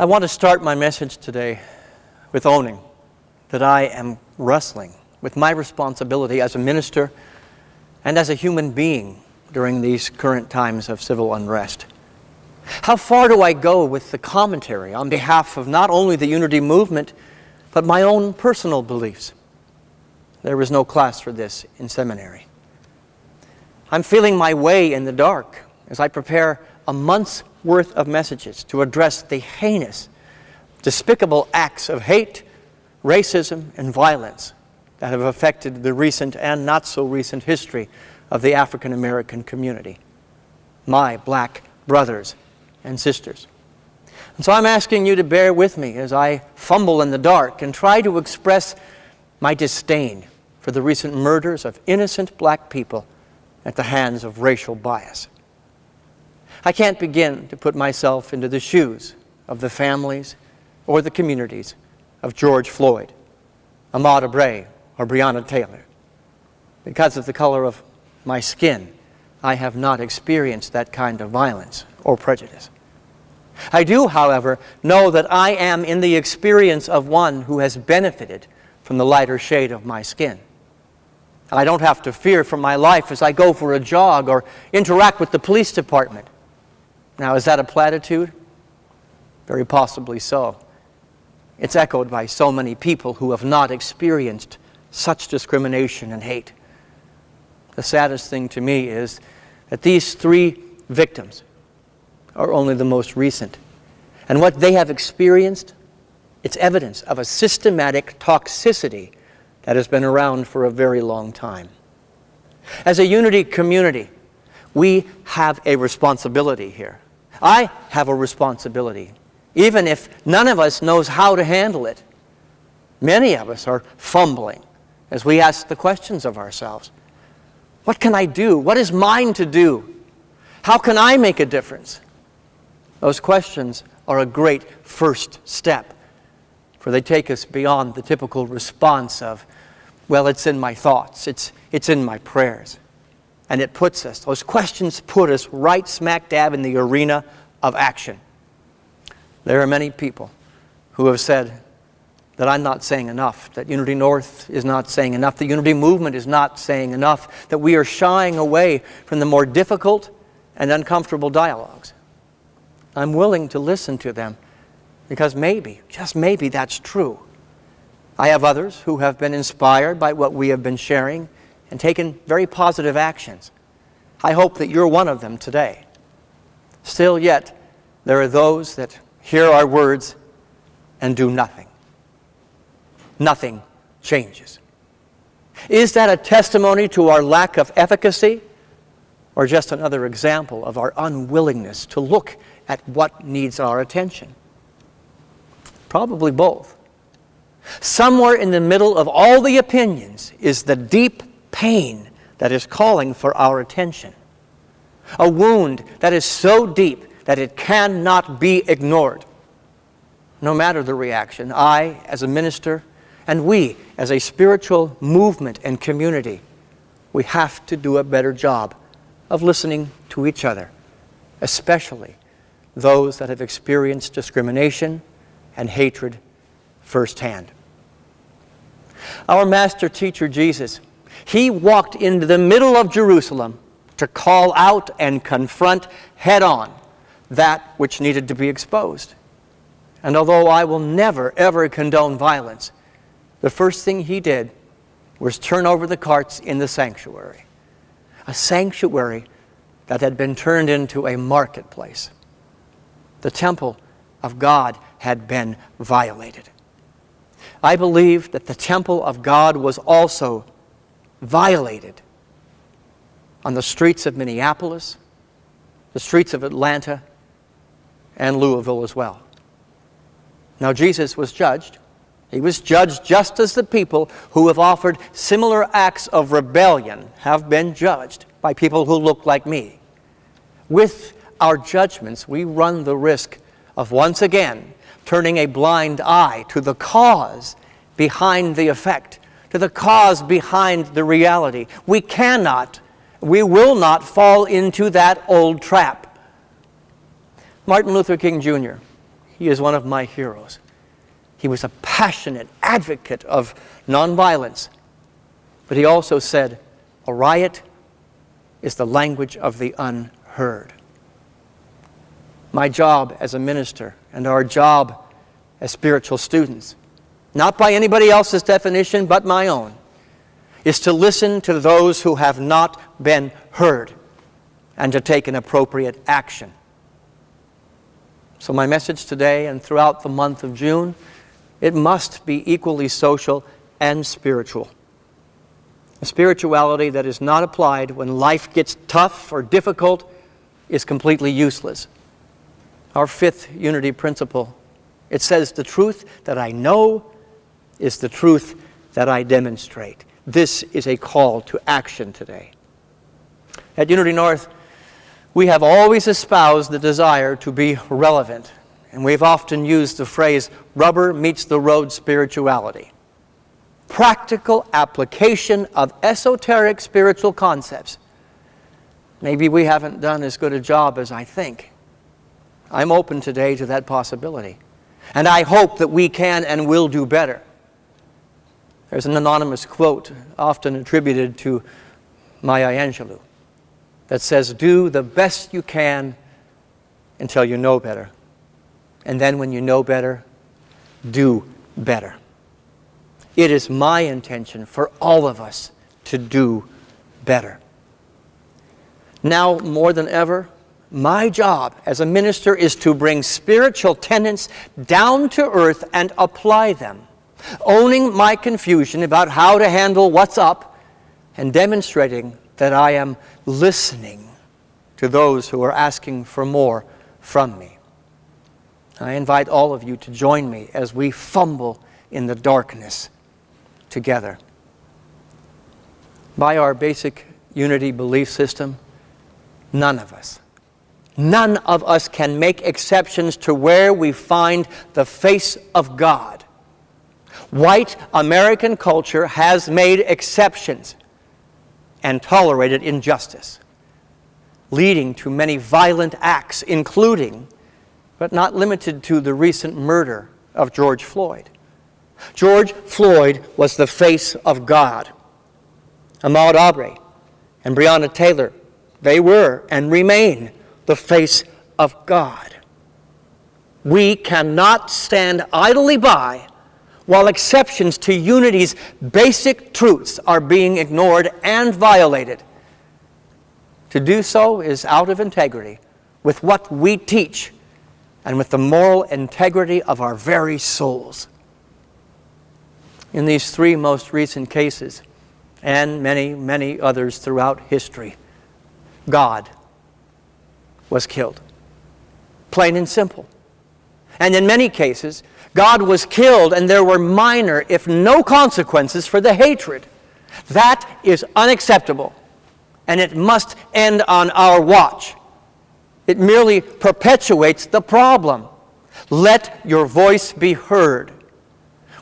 I want to start my message today with owning that I am wrestling with my responsibility as a minister and as a human being during these current times of civil unrest. How far do I go with the commentary on behalf of not only the unity movement, but my own personal beliefs? There was no class for this in seminary. I'm feeling my way in the dark as I prepare a month's worth of messages to address the heinous, despicable acts of hate, racism, and violence that have affected the recent and not so recent history of the African American community, my black brothers and sisters. And so I'm asking you to bear with me as I fumble in the dark and try to express my disdain for the recent murders of innocent black people at the hands of racial bias. I can't begin to put myself into the shoes of the families or the communities of George Floyd, Ahmaud Arbery, or Breonna Taylor. Because of the color of my skin, I have not experienced that kind of violence or prejudice. I do, however, know that I am in the experience of one who has benefited from the lighter shade of my skin. I don't have to fear for my life as I go for a jog or interact with the police department. Now, is that a platitude? Very possibly so. It's echoed by so many people who have not experienced such discrimination and hate. The saddest thing to me is that these three victims are only the most recent. And what they have experienced, it's evidence of a systematic toxicity that has been around for a very long time. As a unity community, we have a responsibility here. I have a responsibility, even if none of us knows how to handle it. Many of us are fumbling as we ask the questions of ourselves. What can I do? What is mine to do? How can I make a difference? Those questions are a great first step, for they take us beyond the typical response of, well, it's in my thoughts, it's in my prayers. And it puts us, those questions put us right smack dab in the arena of action. There are many people who have said that I'm not saying enough, that Unity North is not saying enough, the Unity Movement is not saying enough, that we are shying away from the more difficult and uncomfortable dialogues. I'm willing to listen to them because maybe, just maybe, that's true. I have others who have been inspired by what we have been sharing and taken very positive actions. I hope that you're one of them today. Still yet, there are those that hear our words and do nothing. Nothing changes. Is that a testimony to our lack of efficacy, or just another example of our unwillingness to look at what needs our attention? Probably both. Somewhere in the middle of all the opinions is the deep pain that is calling for our attention. A wound that is so deep that it cannot be ignored. No matter the reaction, I, as a minister, and we, as a spiritual movement and community, we have to do a better job of listening to each other, especially those that have experienced discrimination and hatred firsthand. Our master teacher, Jesus, he walked into the middle of Jerusalem to call out and confront head-on that which needed to be exposed. And although I will never, ever condone violence, the first thing he did was turn over the carts in the sanctuary. A sanctuary that had been turned into a marketplace. The temple of God had been violated. I believe that the temple of God was also violated on the streets of Minneapolis, the streets of Atlanta, and Louisville as well. Now, Jesus was judged. He was judged just as the people who have offered similar acts of rebellion have been judged by people who look like me. With our judgments, we run the risk of once again turning a blind eye to the cause behind the effect, to the cause behind the reality. We will not fall into that old trap. Martin Luther King Jr., he is one of my heroes. He was a passionate advocate of nonviolence. But he also said, a riot is the language of the unheard. My job as a minister and our job as spiritual students, not by anybody else's definition but my own, is to listen to those who have not been heard and to take an appropriate action. So my message today and throughout the month of June, it must be equally social and spiritual. A spirituality that is not applied when life gets tough or difficult is completely useless. Our fifth unity principle, it says, the truth that I know is the truth that I demonstrate. This is a call to action today. At Unity North, we have always espoused the desire to be relevant, and we've often used the phrase, rubber meets the road spirituality. Practical application of esoteric spiritual concepts. Maybe we haven't done as good a job as I think. I'm open today to that possibility. And I hope that we can and will do better. There's an anonymous quote often attributed to Maya Angelou that says, do the best you can until you know better. And then when you know better, do better. It is my intention for all of us to do better. Now, more than ever, my job as a minister is to bring spiritual tenets down to earth and apply them, owning my confusion about how to handle what's up and demonstrating that I am listening to those who are asking for more from me. I invite all of you to join me as we fumble in the darkness together. By our basic unity belief system, none of us can make exceptions to where we find the face of God. White American culture has made exceptions and tolerated injustice, leading to many violent acts, including, but not limited to, the recent murder of George Floyd. George Floyd was the face of God. Ahmaud Arbery and Breonna Taylor, they were and remain the face of God. We cannot stand idly by while exceptions to unity's basic truths are being ignored and violated. To do so is out of integrity with what we teach and with the moral integrity of our very souls. In these three most recent cases, and many, many others throughout history, God was killed. Plain and simple. And in many cases, God was killed and there were minor, if no consequences for the hatred. That is unacceptable, and it must end on our watch. It merely perpetuates the problem. Let your voice be heard.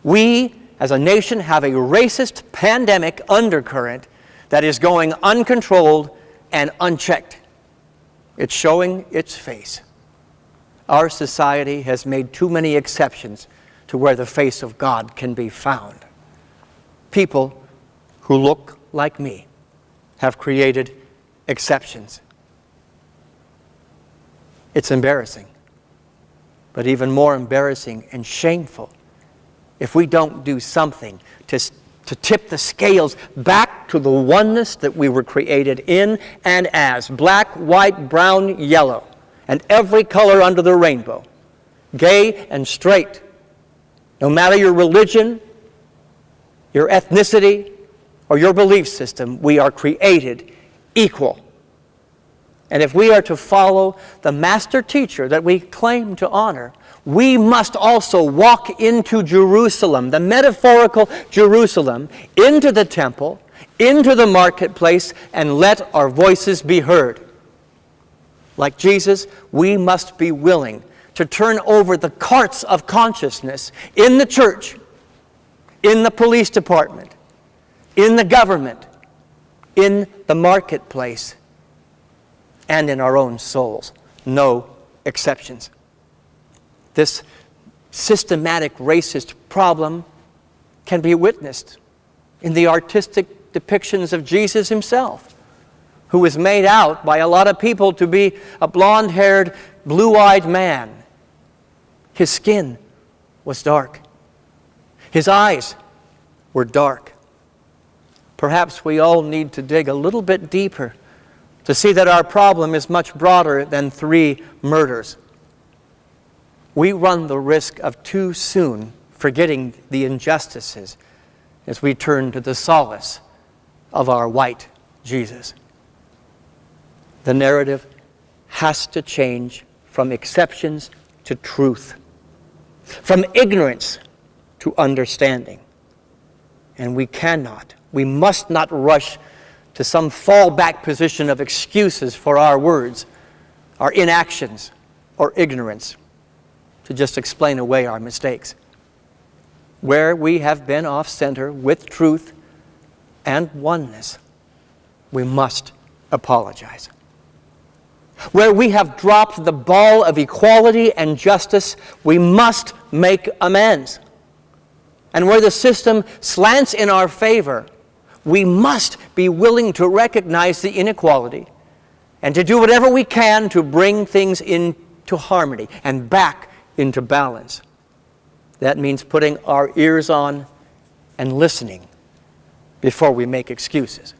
We, as a nation, have a racist pandemic undercurrent that is going uncontrolled and unchecked. It's showing its face. Our society has made too many exceptions to where the face of God can be found. People who look like me have created exceptions. It's embarrassing, but even more embarrassing and shameful if we don't do something to tip the scales back to the oneness that we were created in and as, black, white, brown, yellow, and every color under the rainbow, gay and straight. No matter your religion, your ethnicity, or your belief system, we are created equal. And if we are to follow the master teacher that we claim to honor, we must also walk into Jerusalem, the metaphorical Jerusalem, into the temple, into the marketplace, and let our voices be heard. Like Jesus, we must be willing to turn over the carts of consciousness in the church, in the police department, in the government, in the marketplace, and in our own souls. No exceptions. this systematic racist problem can be witnessed in the artistic depictions of Jesus himself, who was made out by a lot of people to be a blonde-haired, blue-eyed man. His skin was dark. His eyes were dark. Perhaps we all need to dig a little bit deeper to see that our problem is much broader than 3 murders. We run the risk of too soon forgetting the injustices as we turn to the solace of our white Jesus. The narrative has to change from exceptions to truth, from ignorance to understanding. And we must not rush to some fallback position of excuses for our words, our inactions, or ignorance to just explain away our mistakes. Where we have been off center with truth and oneness, we must apologize. Where we have dropped the ball of equality and justice, we must make amends. And where the system slants in our favor, we must be willing to recognize the inequality and to do whatever we can to bring things into harmony and back into balance. That means putting our ears on and listening before we make excuses.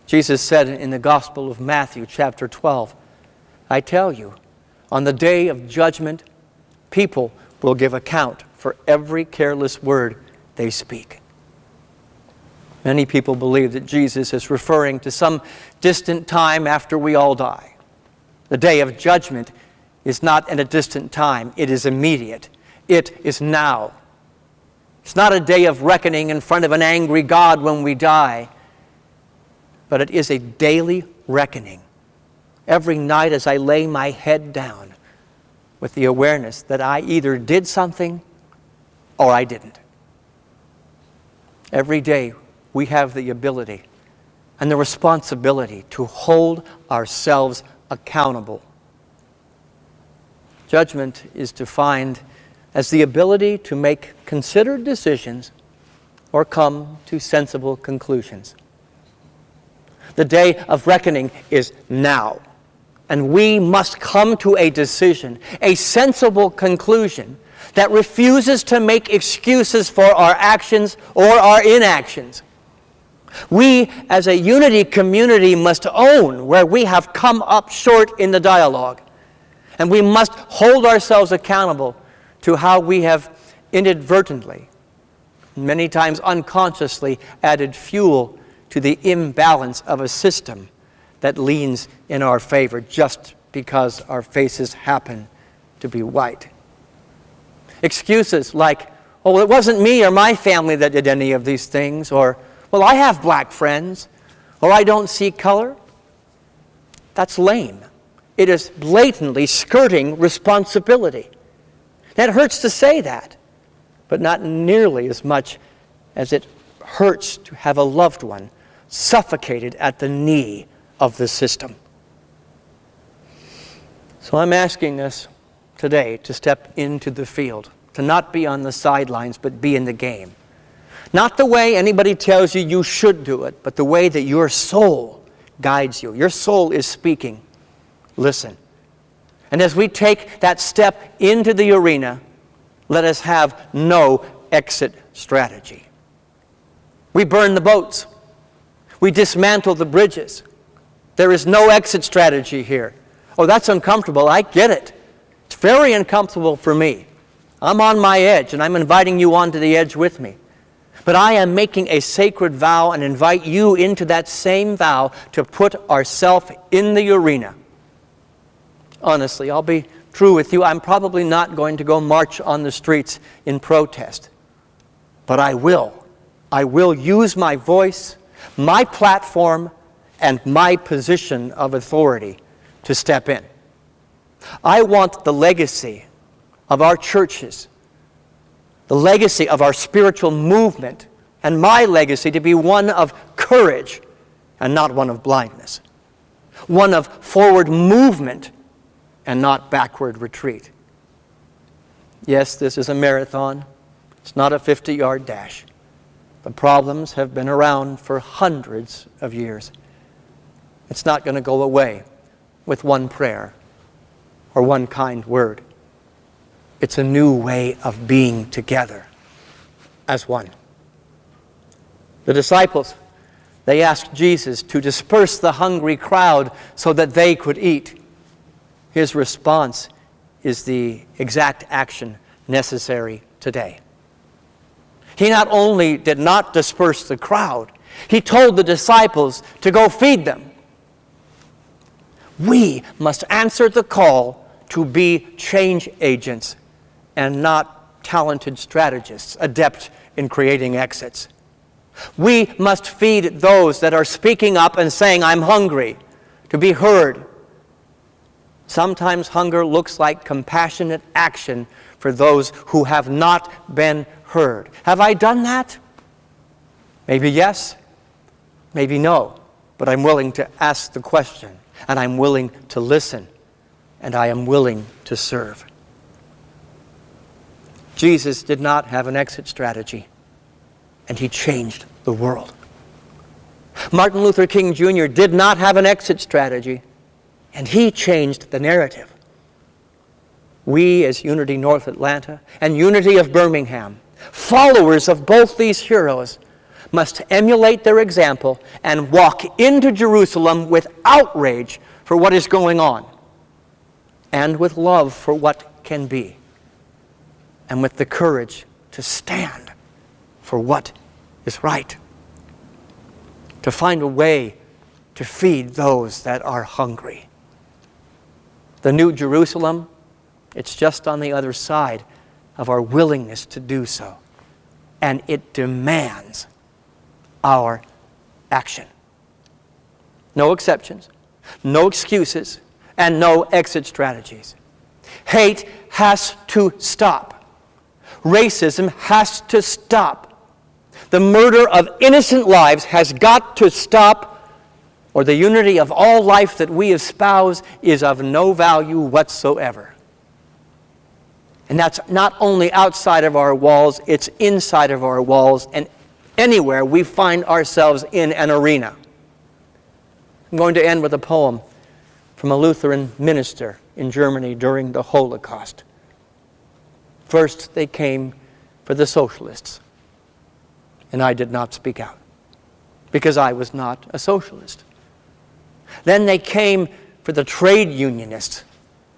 Jesus said in the Gospel of Matthew, chapter 12, I tell you, on the day of judgment, people will give account for every careless word they speak. Many people believe that Jesus is referring to some distant time after we all die. The day of judgment is not at a distant time. It is immediate. It is now. It's not a day of reckoning in front of an angry God when we die, but it is a daily reckoning. Every night as I lay my head down with the awareness that I either did something or I didn't. Every day we have the ability and the responsibility to hold ourselves accountable. Judgment is defined as the ability to make considered decisions or come to sensible conclusions. The day of reckoning is now, and we must come to a decision, a sensible conclusion that refuses to make excuses for our actions or our inactions. We, as a unity community, must own where we have come up short in the dialogue, and we must hold ourselves accountable to how we have inadvertently, many times unconsciously, added fuel to the imbalance of a system that leans in our favor just because our faces happen to be white. Excuses like, oh, well, it wasn't me or my family that did any of these things, or, well, I have black friends, or I don't see color. That's lame. It is blatantly skirting responsibility. That hurts to say that, but not nearly as much as it hurts to have a loved one suffocated at the knee of the system. So I'm asking us today to step into the field, to not be on the sidelines, but be in the game. Not the way anybody tells you you should do it, but the way that your soul guides you. Your soul is speaking. Listen. And as we take that step into the arena, let us have no exit strategy. We burn the boats. We dismantle the bridges. There is no exit strategy here. Oh, that's uncomfortable. I get it. It's very uncomfortable for me. I'm on my edge, and I'm inviting you onto the edge with me. But I am making a sacred vow and invite you into that same vow to put ourselves in the arena. Honestly, I'll be true with you. I'm probably not going to go march on the streets in protest. But I will. I will use my voice, my platform, and my position of authority to step in. I want the legacy of our churches, the legacy of our spiritual movement, and my legacy to be one of courage and not one of blindness. One of forward movement and not backward retreat. Yes, this is a marathon. It's not a 50-yard dash. The problems have been around for hundreds of years. It's not going to go away with one prayer or one kind word. It's a new way of being together as one. The disciples, they asked Jesus to disperse the hungry crowd so that they could eat. His response is the exact action necessary today. He not only did not disperse the crowd, he told the disciples to go feed them. We must answer the call to be change agents and not talented strategists, adept in creating exits. We must feed those that are speaking up and saying, "I'm hungry," to be heard. Sometimes hunger looks like compassionate action for those who have not been heard. Have I done that? Maybe yes, maybe no, but I'm willing to ask the question, and I'm willing to listen, and I am willing to serve. Jesus did not have an exit strategy, and he changed the world. Martin Luther King Jr. did not have an exit strategy, and he changed the narrative. We, as Unity North Atlanta and Unity of Birmingham, followers of both these heroes, must emulate their example and walk into Jerusalem with outrage for what is going on, and with love for what can be, and with the courage to stand for what is right, to find a way to feed those that are hungry. The New Jerusalem, it's just on the other side of our willingness to do so, and it demands our action. No exceptions, no excuses, and no exit strategies. Hate has to stop. Racism has to stop. The murder of innocent lives has got to stop, or the unity of all life that we espouse is of no value whatsoever. And that's not only outside of our walls, it's inside of our walls, and anywhere we find ourselves in an arena. I'm going to end with a poem from a Lutheran minister in Germany during the Holocaust. First, they came for the socialists, and I did not speak out, because I was not a socialist. Then they came for the trade unionists,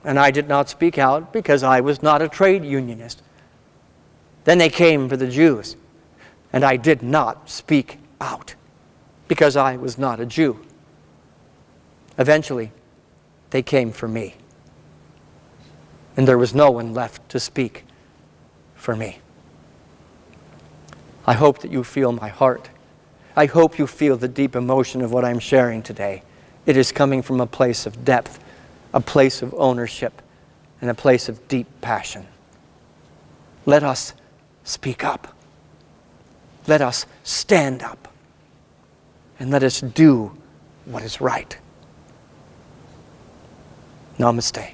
and I did not speak out, because I was not a trade unionist. Then they came for the Jews, and I did not speak out, because I was not a Jew. Eventually, they came for me, and there was no one left to speak for me. I hope that you feel my heart. I hope you feel the deep emotion of what I'm sharing today. It is coming from a place of depth, a place of ownership, and a place of deep passion. Let us speak up. Let us stand up. And let us do what is right. Namaste.